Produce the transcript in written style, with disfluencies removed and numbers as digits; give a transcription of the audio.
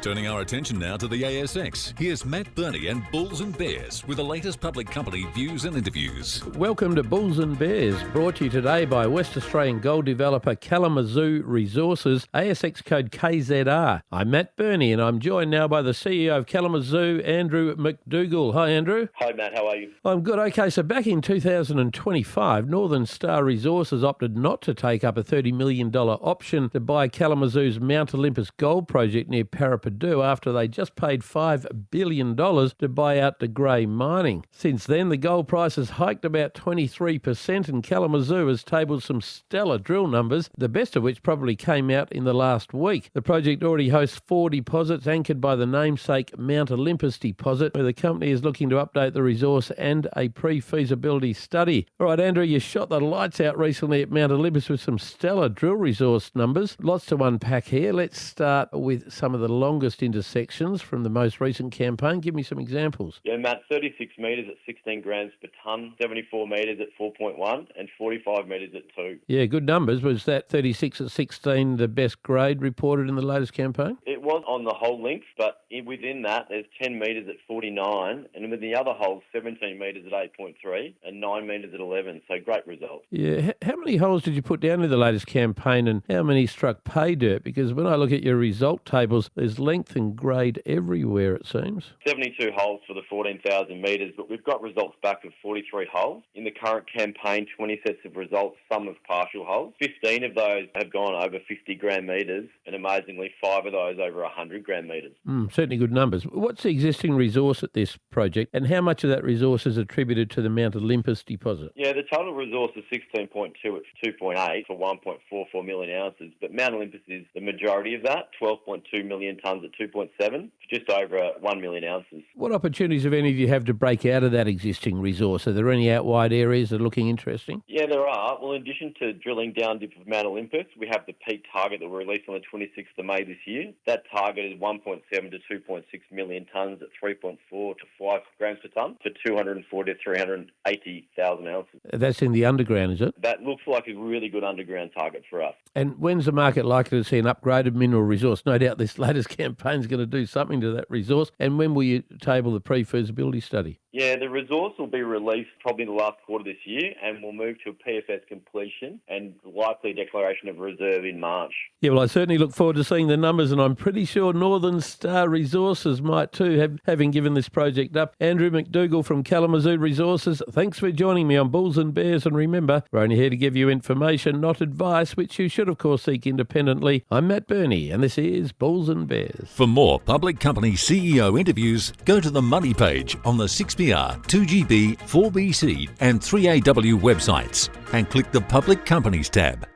Turning our attention now to the ASX, here's Matt Birney and Bulls and Bears with the latest public company views and interviews. Welcome to Bulls and Bears, brought to you today by West Australian gold developer Kalamazoo Resources, ASX code KZR. I'm Matt Birney and I'm joined now by the CEO of Kalamazoo, Andrew McDougall. Hi Andrew. Hi Matt, how are you? I'm good. Okay, so back in 2025, Northern Star Resources opted not to take up a $30 million option to buy Kalamazoo's Mt Olympus gold project near Paraburdoo after they just paid $5 billion to buy out DeGrey mining. Since then, the gold price has hiked about 23% and Kalamazoo has tabled some stellar drill numbers, the best of which probably came out in the last week. The project already hosts 4 deposits anchored by the namesake Mt Olympus deposit, where the company is looking to update the resource and a pre-feasibility study. All right, Andrew, you shot the lights out recently at Mt Olympus with some stellar drill resource numbers. Lots to unpack here. Let's start with some of the longest intersections from the most recent campaign. Give me some examples. Yeah, Matt, 36 metres at 16 grams per tonne, 74 metres at 4.1 and 45 metres at 2. Yeah, good numbers. Was that 36 at 16 the best grade reported in the latest campaign? It was on the whole length, but within that there's 10 metres at 49 and with the other holes 17 metres at 8.3 and 9 metres at 11, so great result. Yeah, how many holes did you put down in the latest campaign and how many struck pay dirt? Because when I look at your result tables, there's length and grade everywhere, it seems. 72 holes for the 14,000 metres, but we've got results back of 43 holes. In the current campaign, 20 sets of results, some of partial holes. 15 of those have gone over 50 gram metres, and amazingly 5 of those over 100 gram metres. Certainly good numbers. What's the existing resource at this project, and how much of that resource is attributed to the Mt Olympus deposit? Yeah, the total resource is 16.2 at 2.8 for 1.44 million ounces, but Mt Olympus is the majority of that, 12.2 million tonnes at 2.7, for just over 1 million ounces. What opportunities, if any, do you have to break out of that existing resource? Are there any out-wide areas that are looking interesting? Yeah, there are. Well, in addition to drilling down dip of Mt Olympus, we have the peak target that we released on the 26th of May this year. That target is 1.7 to 2.6 million tonnes at 3.4 to 5 grams per tonne for 240 to 380,000 ounces. That's in the underground, is it? That looks like a really good underground target for us. And when's the market likely to see an upgraded mineral resource? No doubt this latest campaign is going to do something to that resource. And when will you table the pre-feasibility study? Yeah, the resource will be released probably in the last quarter this year and we'll move to a PFS completion and likely declaration of reserve in March. Yeah, well, I certainly look forward to seeing the numbers and I'm pretty sure Northern Star Resources might too, having given this project up. Andrew McDougall from Kalamazoo Resources, thanks for joining me on Bulls and Bears. And remember, we're only here to give you information, not advice, which you should, of course, seek independently. I'm Matt Birney and this is Bulls and Bears. For more public company CEO interviews, go to the Money page on the 6PR, 2GB, 4BC and 3AW websites and click the Public Companies tab.